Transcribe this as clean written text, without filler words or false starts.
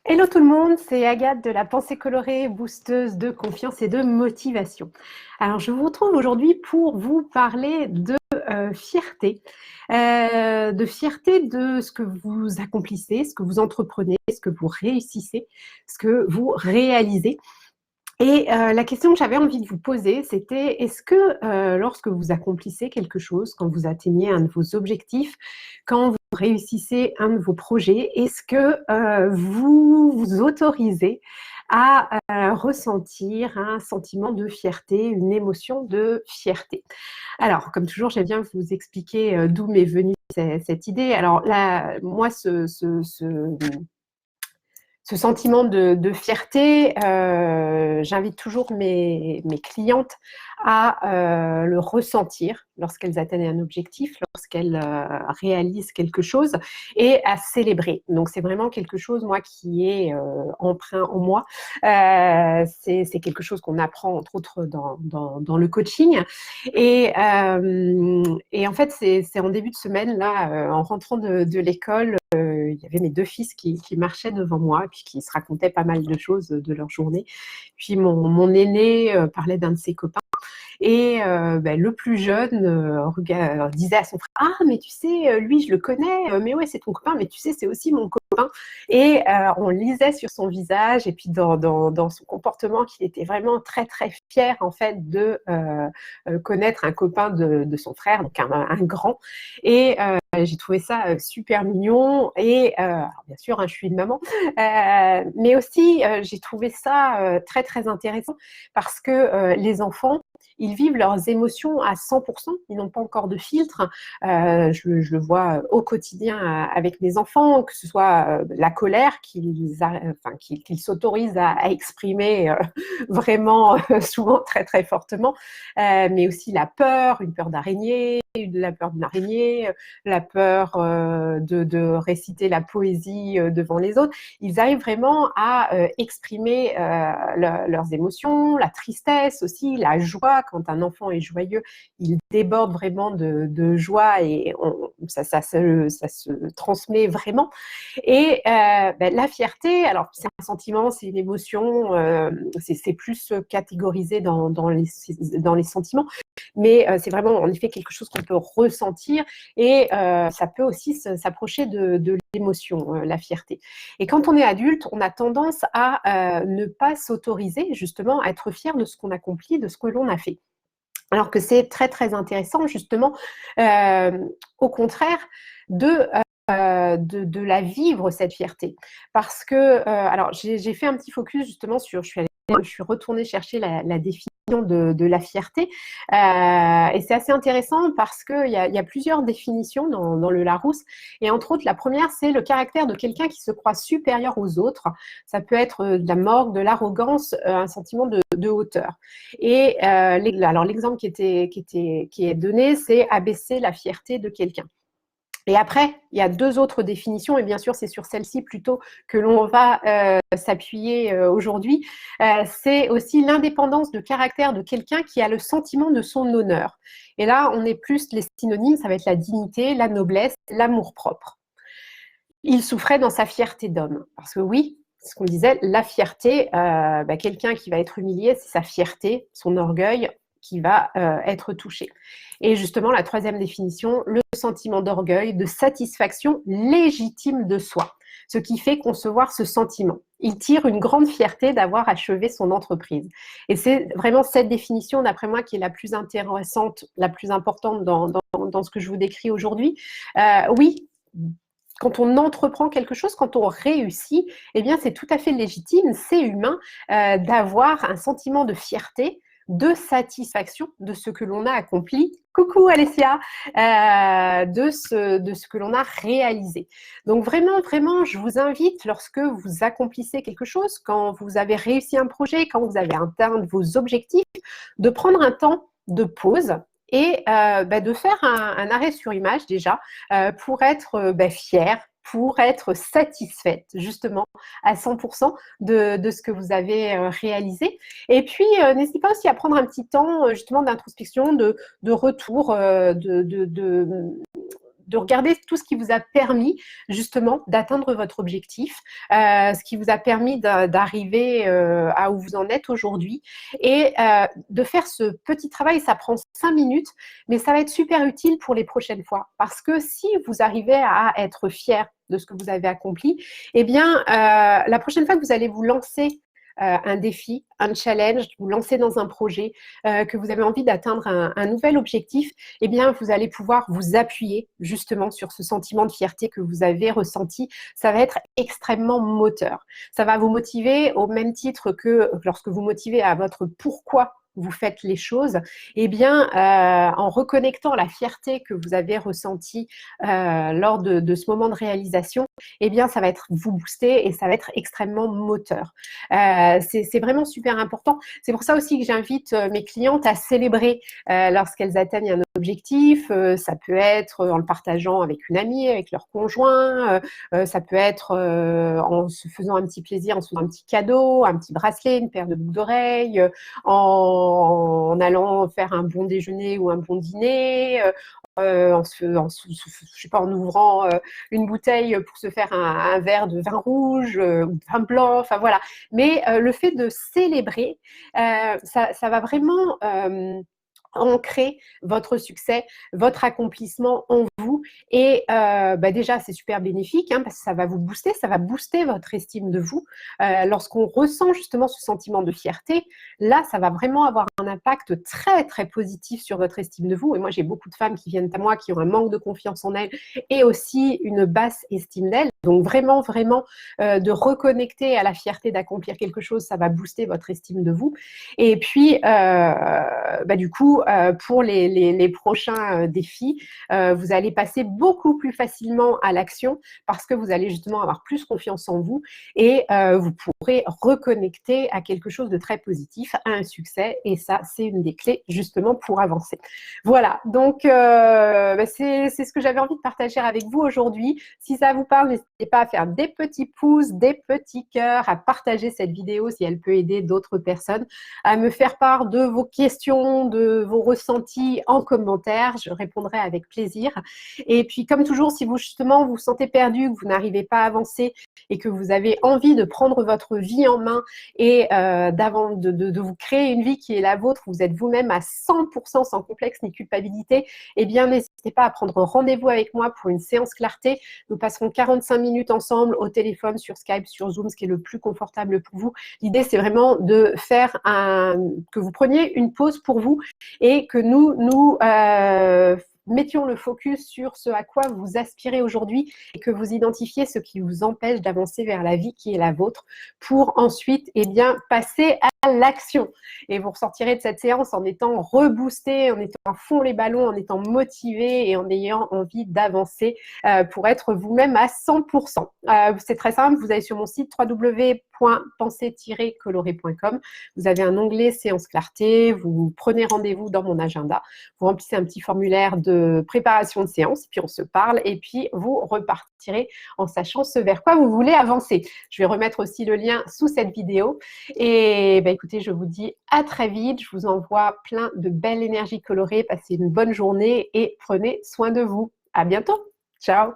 Hello tout le monde, c'est Agathe de la pensée colorée, boosteuse de confiance et de motivation. Alors je vous retrouve aujourd'hui pour vous parler de fierté, de fierté de ce que vous accomplissez, ce que vous entreprenez, ce que vous réussissez, ce que vous réalisez. Et la question que j'avais envie de vous poser, c'était est-ce que lorsque vous accomplissez quelque chose, quand vous atteignez un de vos objectifs, quand vous réussissez un de vos projets, est-ce que vous vous autorisez à ressentir un sentiment de fierté, une émotion de fierté? Alors, comme toujours, j'aime bien vous expliquer d'où m'est venue cette idée. Alors là, moi, ce sentiment de fierté, j'invite toujours mes clientes à le ressentir lorsqu'elles atteignent un objectif, lorsqu'elles réalisent quelque chose et à célébrer. Donc, c'est vraiment quelque chose, moi, qui est emprunt en moi. C'est quelque chose qu'on apprend, entre autres, dans le coaching. Et en fait, c'est en début de semaine, là, en rentrant de l'école, il y avait mes deux fils qui marchaient devant moi, puis qui se racontaient pas mal de choses de leur journée. Puis mon aîné parlait d'un de ses copains. Et le plus jeune disait à son frère: Ah, mais tu sais, lui, je le connais, mais ouais, c'est ton copain, mais tu sais, c'est aussi mon copain. Et on lisait sur son visage et puis dans son comportement qu'il était vraiment très, très fier, en fait, de connaître un copain de son frère, donc un grand. Et j'ai trouvé ça super mignon. Et alors bien sûr, hein, je suis une maman, mais aussi j'ai trouvé ça très, très intéressant parce que les enfants, ils vivent leurs émotions à 100%, ils n'ont pas encore de filtre. Je le vois au quotidien avec mes enfants, que ce soit la colère qu'ils s'autorisent à exprimer vraiment souvent très très fortement, mais aussi la peur, une peur d'araignée, la peur d'une araignée, la peur de réciter la poésie devant les autres. Ils arrivent vraiment à exprimer leurs émotions, la tristesse aussi, la joie. Quand un enfant est joyeux, il déborde vraiment de joie et ça se transmet vraiment. Et la fierté, alors c'est un sentiment, c'est une émotion, c'est plus catégorisé dans les sentiments, mais c'est vraiment en effet quelque chose qu'on peut ressentir et ça peut aussi s'approcher de l'émotion, la fierté. Et quand on est adulte, on a tendance à ne pas s'autoriser justement à être fier de ce qu'on accomplit, de ce que l'on a fait. Alors que c'est très très intéressant justement, au contraire, de la vivre cette fierté. Parce que, alors j'ai fait un petit focus justement sur, je suis retournée chercher la définition de la fierté. Et c'est assez intéressant parce qu'il y a plusieurs définitions dans le Larousse. Et entre autres, la première, c'est le caractère de quelqu'un qui se croit supérieur aux autres. Ça peut être de la morgue, de l'arrogance, un sentiment de hauteur. Et alors l'exemple qui est donné, c'est abaisser la fierté de quelqu'un. Et après, il y a deux autres définitions, et bien sûr, c'est sur celle-ci plutôt que l'on va s'appuyer aujourd'hui. C'est aussi l'indépendance de caractère de quelqu'un qui a le sentiment de son honneur. Et là, on est plus, les synonymes, ça va être la dignité, la noblesse, l'amour-propre. Il souffrait dans sa fierté d'homme. Parce que oui, ce qu'on disait, la fierté, quelqu'un qui va être humilié, c'est sa fierté, son orgueil qui va être touché. Et justement, la troisième définition, le sentiment d'orgueil, de satisfaction légitime de soi, ce qui fait concevoir ce sentiment. Il tire une grande fierté d'avoir achevé son entreprise. Et c'est vraiment cette définition, d'après moi, qui est la plus intéressante, la plus importante dans ce que je vous décris aujourd'hui. Oui, quand on entreprend quelque chose, quand on réussit, eh bien, c'est tout à fait légitime, c'est humain d'avoir un sentiment de fierté, de satisfaction de ce que l'on a accompli. Coucou Alessia, de ce que l'on a réalisé. Donc vraiment, vraiment, je vous invite, lorsque vous accomplissez quelque chose, quand vous avez réussi un projet, quand vous avez atteint vos objectifs, de prendre un temps de pause et de faire un arrêt sur image déjà pour être fière, pour être satisfaite justement à 100% de ce que vous avez réalisé. Et puis, n'hésitez pas aussi à prendre un petit temps justement d'introspection, de retour, de regarder tout ce qui vous a permis justement d'atteindre votre objectif, ce qui vous a permis d'arriver à où vous en êtes aujourd'hui et de faire ce petit travail. Ça prend 5 minutes, mais ça va être super utile pour les prochaines fois parce que si vous arrivez à être fier de ce que vous avez accompli, eh bien, la prochaine fois que vous allez vous lancer un défi, un challenge, vous lancer dans un projet, que vous avez envie d'atteindre un nouvel objectif, eh bien, vous allez pouvoir vous appuyer justement sur ce sentiment de fierté que vous avez ressenti. Ça va être extrêmement moteur. Ça va vous motiver au même titre que lorsque vous motivez à votre pourquoi vous faites les choses, eh bien, en reconnectant la fierté que vous avez ressentie lors de ce moment de réalisation, eh bien, ça va être vous booster et ça va être extrêmement moteur. C'est vraiment super important. C'est pour ça aussi que j'invite mes clientes à célébrer lorsqu'elles atteignent un objectif. Ça peut être en le partageant avec une amie, avec leur conjoint. Ça peut être en se faisant un petit plaisir, en se faisant un petit cadeau, un petit bracelet, une paire de boucles d'oreilles, en allant faire un bon déjeuner ou un bon dîner, je sais pas, en ouvrant une bouteille pour se faire un verre de vin rouge ou de vin blanc, enfin voilà. Mais le fait de célébrer, ça va vraiment ancrer votre succès, votre accomplissement en vous. Et déjà, c'est super bénéfique parce que ça va vous booster, ça va booster votre estime de vous. Lorsqu'on ressent justement ce sentiment de fierté, là, ça va vraiment avoir un impact très, très positif sur votre estime de vous. Et moi, j'ai beaucoup de femmes qui viennent à moi, qui ont un manque de confiance en elles et aussi une basse estime d'elles. Donc, vraiment, vraiment, de reconnecter à la fierté d'accomplir quelque chose, ça va booster votre estime de vous. Et puis, du coup, pour les prochains défis, vous allez passer beaucoup plus facilement à l'action parce que vous allez justement avoir plus confiance en vous et vous pourrez reconnecter à quelque chose de très positif, à un succès. Et ça, c'est une des clés justement pour avancer. Voilà, donc c'est ce que j'avais envie de partager avec vous aujourd'hui. Si ça vous parle, n'hésitez pas à faire des petits pouces, des petits cœurs, à partager cette vidéo si elle peut aider d'autres personnes, à me faire part de vos questions, de vos ressentis en commentaire. Je répondrai avec plaisir. Et puis, comme toujours, si vous justement vous sentez perdu, que vous n'arrivez pas à avancer et que vous avez envie de prendre votre vie en main et de vous créer une vie qui est la vôtre, vous êtes vous-même à 100% sans complexe ni culpabilité, eh bien, n'hésitez pas à prendre rendez-vous avec moi pour une séance clarté. Nous passerons 45 minutes ensemble au téléphone, sur Skype, sur Zoom, ce qui est le plus confortable pour vous. L'idée, c'est vraiment de faire que vous preniez une pause pour vous et que nous mettions le focus sur ce à quoi vous aspirez aujourd'hui et que vous identifiez ce qui vous empêche d'avancer vers la vie qui est la vôtre pour ensuite passer à l'action. Et vous ressortirez de cette séance en étant reboosté, en étant à fond les ballons, en étant motivé et en ayant envie d'avancer pour être vous-même à 100%. C'est très simple, vous allez sur mon site www.penser-coloré.com. Vous avez un onglet séance clarté, vous prenez rendez-vous dans mon agenda, vous remplissez un petit formulaire de préparation de séance, puis on se parle et puis vous repartirez en sachant ce vers quoi vous voulez avancer. Je vais remettre aussi le lien sous cette vidéo et écoutez, je vous dis à très vite, je vous envoie plein de belles énergies colorées, passez une bonne journée et prenez soin de vous. À bientôt. Ciao.